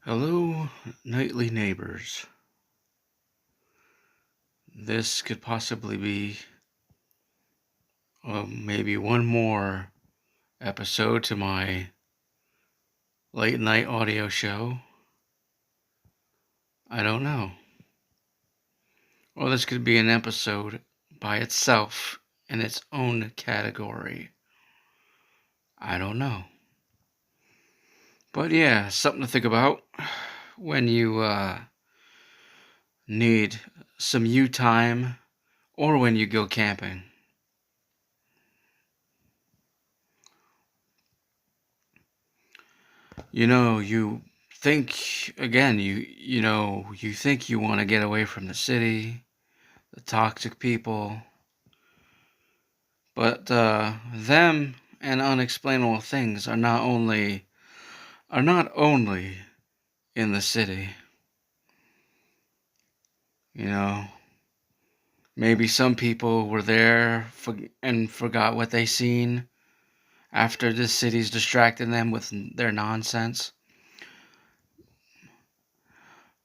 Hello, nightly neighbors. This could possibly be maybe one more episode to my late night audio show. I don't know. Or this could be an episode by itself in its own category. I don't know. But yeah, something to think about when you need some you time or when you go camping. You think again, you think you want to get away from the city, the toxic people, but them and unexplainable things are not only in the city. You know, maybe some people were there and forgot what they seen after this city's distracted them with their nonsense.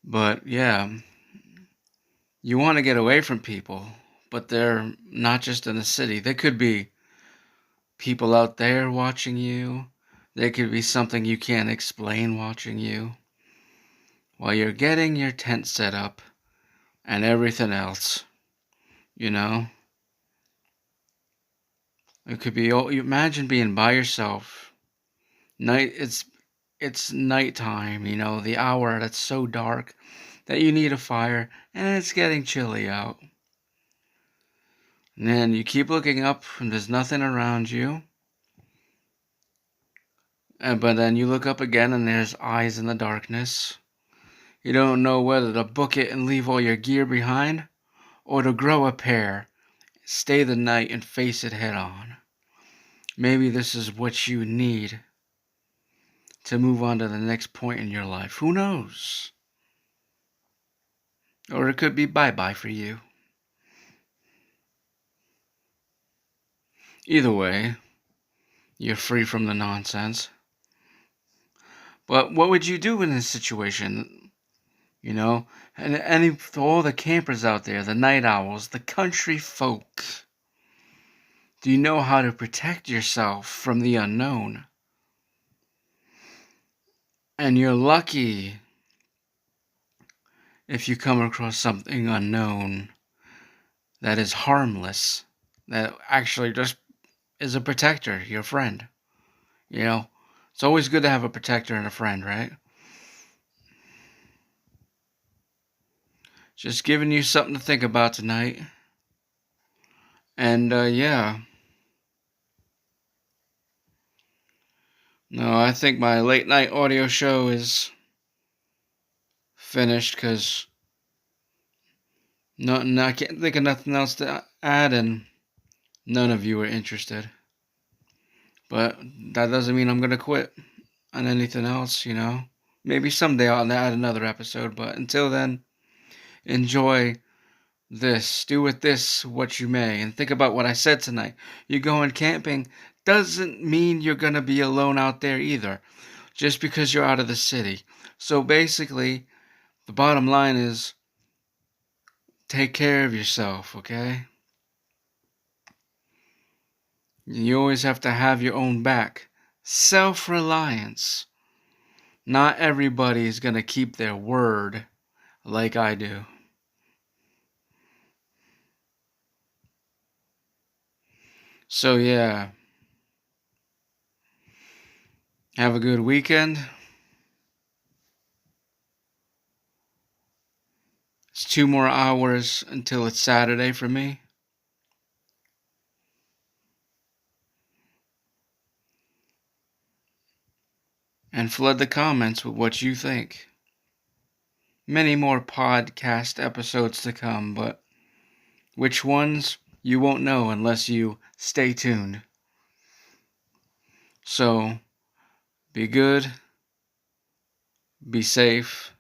But yeah, you want to get away from people, but they're not just in the city. They could be people out there watching you. There could be something you can't explain watching you while you're getting your tent set up and everything else. You know, it could be. You imagine being by yourself. Night. It's nighttime. The hour that's so dark that you need a fire, and it's getting chilly out. And then you keep looking up, and there's nothing around you. But then you look up again, and there's eyes in the darkness. You don't know whether to book it and leave all your gear behind, or to grow a pair, stay the night, and face it head on. Maybe this is what you need to move on to the next point in your life. Who knows? Or it could be bye-bye for you. Either way, you're free from the nonsense. But what would you do in this situation? And all the campers out there, the night owls, the country folk. Do you know how to protect yourself from the unknown? And you're lucky if you come across something unknown that is harmless, that actually just is a protector, your friend. It's always good to have a protector and a friend, right? Just giving you something to think about tonight. And yeah. No, I think my late night audio show is finished because I can't think of nothing else to add, and none of you are interested. But that doesn't mean I'm going to quit on anything else. Maybe someday I'll add another episode, but until then, enjoy this. Do with this what you may, and think about what I said tonight. You going camping doesn't mean you're going to be alone out there either, just because you're out of the city. So basically, the bottom line is take care of yourself, okay? You always have to have your own back. Self-reliance. Not everybody is going to keep their word like I do. So yeah, have a good weekend. It's 2 more hours until it's Saturday for me. And flood the comments with what you think. Many more podcast episodes to come, but which ones you won't know unless you stay tuned. So, be good, be safe,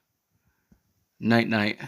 night night.